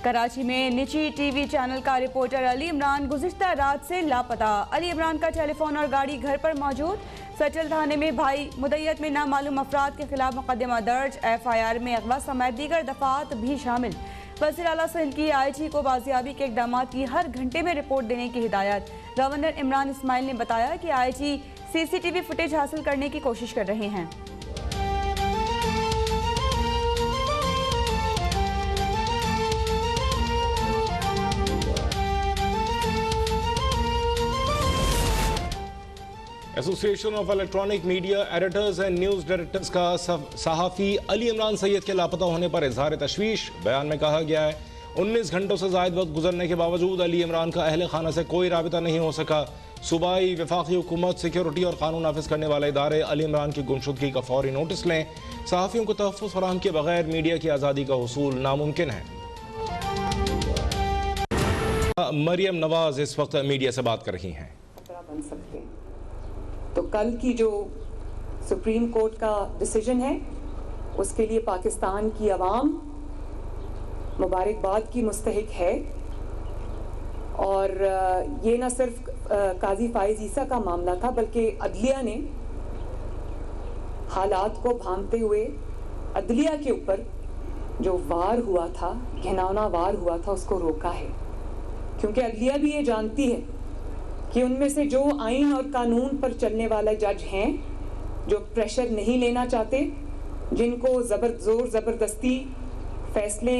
कराची में निजी TV channel का रिपोर्टर अली इमरान गुज़िश्ता रात से लापता। अली इमरान का टेलीफोन और गाड़ी घर पर मौजूद। सचल थाने में भाई मुदय्यत में नामालूम अफराद के खिलाफ मुकदमा दर्ज। FIR में अगवा समेत दीगर दफात भी शामिल। वज़ीर आला सिंध की IG को बाजियाबी के इक़दामात की हर घंटे में रिपोर्ट देने की हिदायत। गवर्नर इमरान इस्माइल ने बताया कि IG CCTV फुटेज हासिल करने की कोशिश कर रहे हैं। Association of electronic media editors and news directors का सहाफ़ी अली इमरान सैयद के लापता होने पर इजहार तशवीश। बयान में कहा गया है 19 घंटों से ज़ायद वक्त गुजरने के बावजूद अली इमरान का अहल खाना से कोई राबिता नहीं हो सका। सूबाई वफाकी हुकूमत, सिक्योरिटी और कानून नाफिज करने वाले इदारे अली इमरान की गुमशुदगी का फौरी नोटिस लें। सहाफ़ियों को तहफ़्फ़ुज़ फराहम किए बगैर मीडिया की आज़ादी का हुसूल नामुमकिन है। मरियम नवाज इस वक्त मीडिया से बात कर रही हैं। तो कल की जो सुप्रीम कोर्ट का डिसीजन है उसके लिए पाकिस्तान की आवाम मुबारकबाद की मुस्तहिक है। और ये न सिर्फ काजी फाइज ईसा का मामला था बल्कि अदलिया ने हालात को भांपते हुए अदलिया के ऊपर जो वार हुआ था, घिनौना वार हुआ था, उसको रोका है। क्योंकि अदलिया भी ये जानती है कि उनमें से जो आइन और कानून पर चलने वाले जज हैं, जो प्रेशर नहीं लेना चाहते, जिनको जोर ज़बरदस्ती फैसले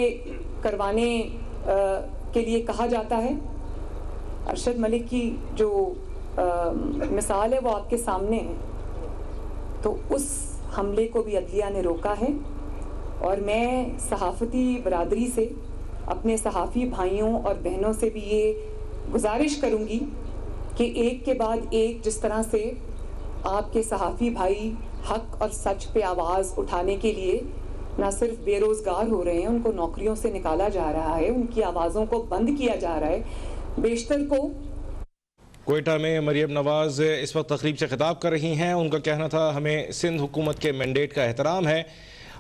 करवाने के लिए कहा जाता है। अरशद मलिक की जो मिसाल है वो आपके सामने है। तो उस हमले को भी अदलिया ने रोका है। और मैं सहाफ़ती बरादरी से, अपने सहाफ़ी भाइयों और बहनों से भी ये गुजारिश करूँगी कि एक के बाद एक जिस तरह से आपके सहाफ़ी भाई हक और सच पे आवाज़ उठाने के लिए ना सिर्फ बेरोज़गार हो रहे हैं, उनको नौकरियों से निकाला जा रहा है, उनकी आवाज़ों को बंद किया जा रहा है, बेशतर को। कोयटा में मरियम नवाज इस वक्त तकरीब से खिताब कर रही हैं। उनका कहना था हमें सिंध हुकूमत के मैंडेट का एहतराम है।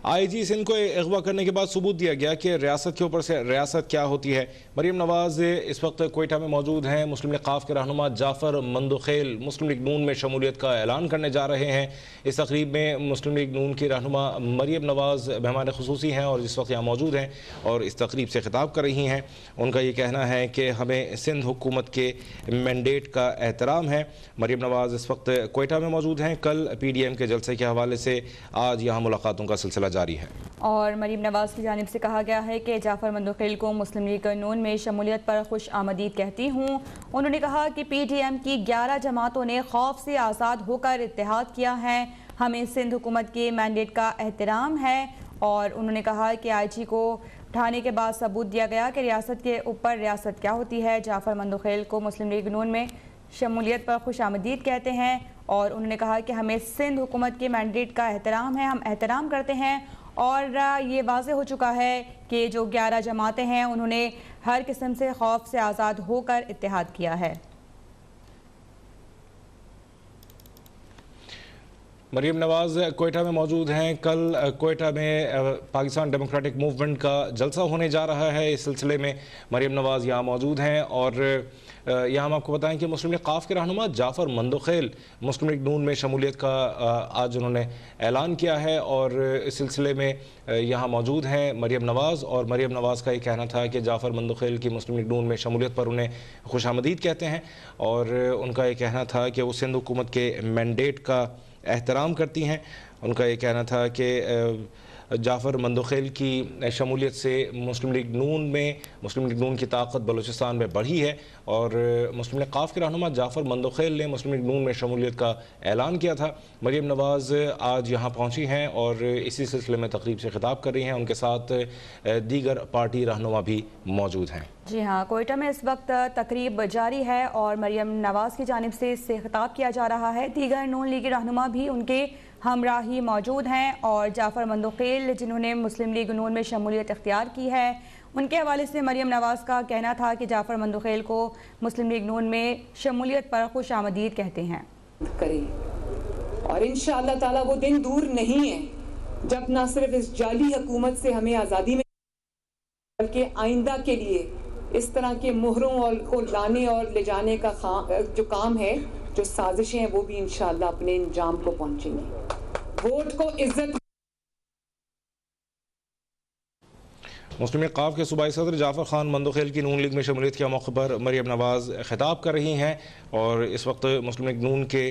IG सिंध को अगवा करने के बाद सबूत दिया गया कि रियासत के ऊपर से रियासत क्या होती है। मरियम नवाज इस वक्त कोयटा में मौजूद हैं। मुस्लिम लीग क़ाफ के रहनुमा जाफ़र मंदोखेल मुस्लिम लीग नून में शमूलियत का ऐलान करने जा रहे हैं। इस तकरीब में मुस्लिम लीग नून की रहनुमा मरियम नवाज मेहमान ख़ुसूसी हैं और इस वक्त यहाँ मौजूद हैं और इस तकरीब से खिताब कर रही हैं। उनका ये कहना है कि हमें सिंध हुकूमत के मैंडेट का एहतराम है। मरियम नवाज इस वक्त कोयटा में मौजूद हैं। कल PDM के जलसे के हवाले से आज यहाँ मुलाकातों का सिलसिला जारी है। और मरियम नवाज की जानिब से कहा गया है कि जाफ़र मंदोखेल को मुस्लिम लीग नून में शमूलियत पर खुश आमदीद कहती हूँ। उन्होंने कहा कि PDM की 11 जमातों ने खौफ से आज़ाद होकर इत्तेहाद किया है। हमें सिंध हुकूमत के मैंडेट का एहतराम है। और उन्होंने कहा कि IG को उठाने के बाद सबूत दिया गया कि रियासत के ऊपर रियासत क्या होती है। जाफ़र मंदोखेल को मुस्लिम लीग नून में शमूलियत पर खुश आमदीद कहते हैं। और उन्होंने कहा कि हमें सिंध हुकूमत के मैंडेट का एहतराम है, हम एहतराम करते हैं। और ये वाज़ेह हो चुका है कि जो 11 जमातें हैं उन्होंने हर किस्म से खौफ से आज़ाद होकर इत्तेहाद किया है। मरियम नवाज कोयटा में मौजूद हैं। कल कोयटा में पाकिस्तान डेमोक्रेटिक मूवमेंट का जलसा होने जा रहा है। इस सिलसिले में मरियम नवाज यहाँ मौजूद हैं और यहाँ हम आपको बताएं कि मुस्लिम लीग क़ाफ के रहनुमा जाफ़र मंदोखेल मुस्लिम लीग नून में शमूलियत का आज उन्होंने ऐलान किया है और इस सिलसिले में यहाँ मौजूद हैं मरियम नवाज। और मरियम नवाज का ये कहना था कि जाफ़र मंदोखेल की मुस्लिम लीग नून में शमूलियत पर उन्हें खुशामदीद कहते हैं और उनका ये कहना था कि वो सिंध हुकूमत के मैंडेट का एहतराम करती हैं। उनका ये कहना था कि जाफ़र मंदोखेल की शमूलियत से मुस्लिम लीग नून की ताकत बलूचिस्तान में बढ़ी है। और मुस्लिम लीग क़ाफ के रहनुमा जाफ़र मंदोखेल ने मुस्लिम लीग नून में शमूलियत का ऐलान किया था। मरियम नवाज आज यहाँ पहुँची हैं और इसी सिलसिले में तकरीब से खिताब कर रही हैं। उनके साथ दीगर पार्टी रहनुमा भी मौजूद हैं। जी हाँ, कोयटा में इस वक्त तकरीब जारी है और मरियम नवाज की जानिब से इससे खिताब किया जा रहा है। दीगर नून लीगी रहनुमा भी उनके हमराही मौजूद हैं और जाफ़र मंदोखेल जिन्होंने मुस्लिम लीग नून में शमूलियत इख्तियार की है, उनके हवाले से मरियम नवाज का कहना था कि जाफ़र मंदोखेल को मुस्लिम लीग नून में शमूलियत पर खुश आमदीद कहते हैं। और इंशाअल्लाह ताला वो दिन दूर नहीं है जब ना सिर्फ इस जाली हुकूमत से हमें आज़ादी में बल्कि आइंदा के लिए इस तरह के मोहरों को लाने और ले जाने का जो काम है, जो साजिशें हैं, वो भी इंशाअल्लाह अपने अंजाम को पहुंचेंगी। वोट को इज्जत। मुस्लिम लीग क़ाफ के सूबाई सदर जाफ़र खान मंदोखेल की नून लीग में शमूलियत के मौके पर मरियम नवाज़ खिताब कर रही हैं और इस वक्त मुस्लिम लीग नून के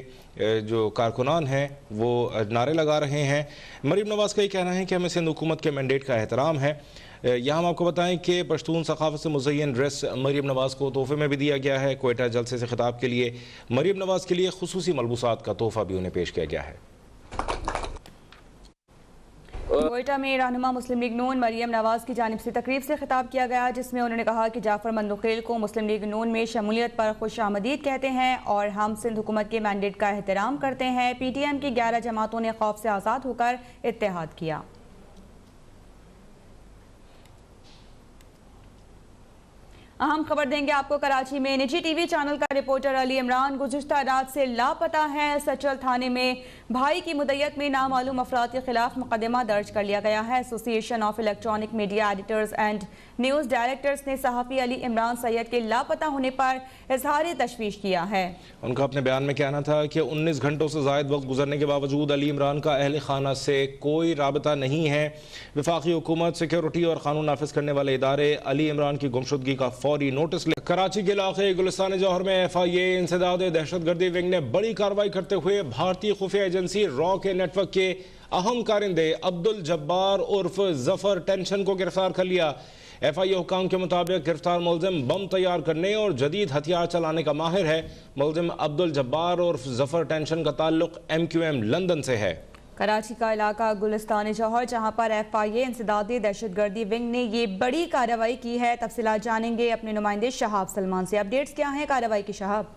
जो कारकुनान हैं वो नारे लगा रहे हैं। मरियम नवाज़ का ये कहना है कि हमें सिंध हुकूमत के मैंडेट का एहतराम है। यहाँ हम आपको बताएं कि पश्तून सकाफत से मुज़य्यन ड्रेस मरियम नवाज़ को तोहफे में भी दिया गया है। कोयटा जलसे से खिताब के लिए मरियम नवाज़ के लिए खुसूसी मलबूसात का तोहफा भी उन्हें पेश किया गया है। कोयटा में रहनुमा मुस्लिम लीग नून मरियम नवाज़ की जानिब से तकरीब से खिताब किया गया, जिसमें उन्होंने कहा कि जाफ़र मंदोखेल को मुस्लिम लीग नून में शमूलियत पर खुश आमदीद कहते हैं और हम सिंध हुकूमत के मैंडेट का एहतराम करते हैं। PTM की 11 जमातों ने खौफ से आज़ाद होकर इत्तेहाद किया। अहम खबर देंगे आपको। कराची में निजी टीवी चैनल का रिपोर्टर अली इमरान गुज़िश्ता रात से लापता है। सचल थाने में भाई की मुद्दत में नामालूम अफराद के खिलाफ मुकदमा दर्ज कर लिया गया है। Association of electronic media editors and news directors ने सहाफ़ी अली इमरान सैयद के लापता होने पर इजहार तशवीश किया है। उनका अपने बयान में कहना था कि 19 घंटों से ज़ायद वक्त गुजरने के बावजूद अली इमरान का अहल खाना से कोई राबता नहीं है। वफाकी हुकूमत, सिक्योरिटी और कानून नाफिज करने वाले इदारे अली इमरान की गुमशुदगी का फौरी नोटिस ले। कराची के इलाके गुलिस्तान जौहर में FIA इंसदाद दहशतगर्दी विंग ने बड़ी कार्रवाई करते हुए भारतीय खुफिया एजेंसी रॉ के नेटवर्क के अहम कारिंदे अब्दुल जब्बार उर्फ जफर टेंशन को गिरफ्तार कर लिया। FIA हुकाम के मुताबिक गिरफ्तार मुलजिम बम तैयार करने और जदीद हथियार चलाने का माहिर है। मुलजिम अब्दुल जब्बार उर्फ जफर टेंशन का ताल्लुक MQM लंदन से है। कराची का इलाका गुलिस्तान जौहर, जहां पर FIA इंसदादी दहशतगर्दी विंग ने ये बड़ी कार्रवाई की है। तफसीलात जानेंगे अपने नुमाइंदे शहाब सलमान से। अपडेट्स क्या हैं कार्रवाई की शहाब?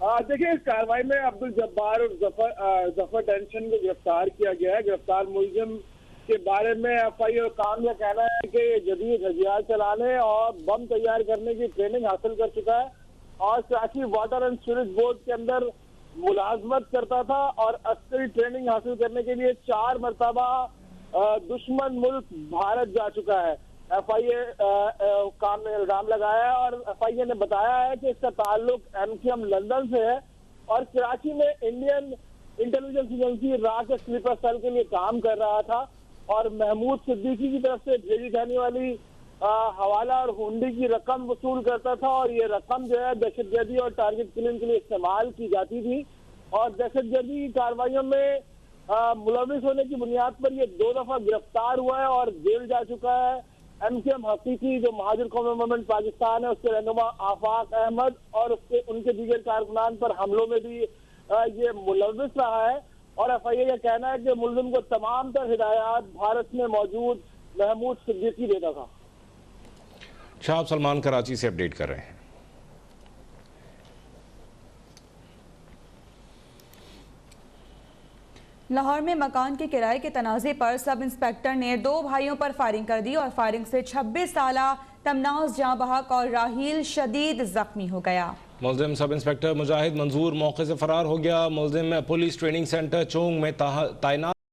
देखिए, इस कार्रवाई में अब्दुल जब्बार और जफर टेंशन को गिरफ्तार किया गया है। गिरफ्तार मुलजिम के बारे में FIA काम का कहना है कि जदीद हथियार चलाने और बम तैयार करने की ट्रेनिंग हासिल कर चुका है और Karachi water and sewerage board के अंदर मुलाजमत करता था और अस्करी ट्रेनिंग हासिल करने के लिए 4 मरतबा दुश्मन मुल्क भारत जा चुका है। FIA काम में इल्जाम लगाया है और FIA ने बताया है कि इसका ताल्लुक MQM लंदन से है और कराची में इंडियन इंटेलिजेंस एजेंसी रॉ के स्लीपर सेल के लिए काम कर रहा था और महमूद सिद्दीकी की तरफ से भेजी जाने वाली हवाला और हुंडी की रकम वसूल करता था और ये रकम जो है दहशतगर्दी और टारगेट किलिंग के लिए इस्तेमाल की जाती थी और दहशतगर्दी की कार्रवाइयों में मुलविस होने की बुनियाद पर ये 2 दफा गिरफ्तार हुआ है और जेल जा चुका है। MQM हकीकी जो महाजिर कौमी मूवमेंट पाकिस्तान है उसके रहनुमा आफाक अहमद और उनके दीगर कारकुनान पर हमलों में भी ये मुलविस रहा है और FIA का कहना है कि मुलजिम को तमाम तर हिदायत भारत में मौजूद महमूद सिद्दीकी देता था। शाहब सलमान कराची से अपडेट कर रहे हैं। लाहौर में मकान के किराए के तनाज़े पर सब इंस्पेक्टर ने 2 भाइयों पर फायरिंग कर दी और फायरिंग से 26 साला तमनाज जाँ बहक और राहील शदीद जख्मी हो गया। मुलजिम सब इंस्पेक्टर मुजाहिद मंजूर मौके से फरार हो गया। मुलजिम पुलिस ट्रेनिंग सेंटर चोंग में तैनात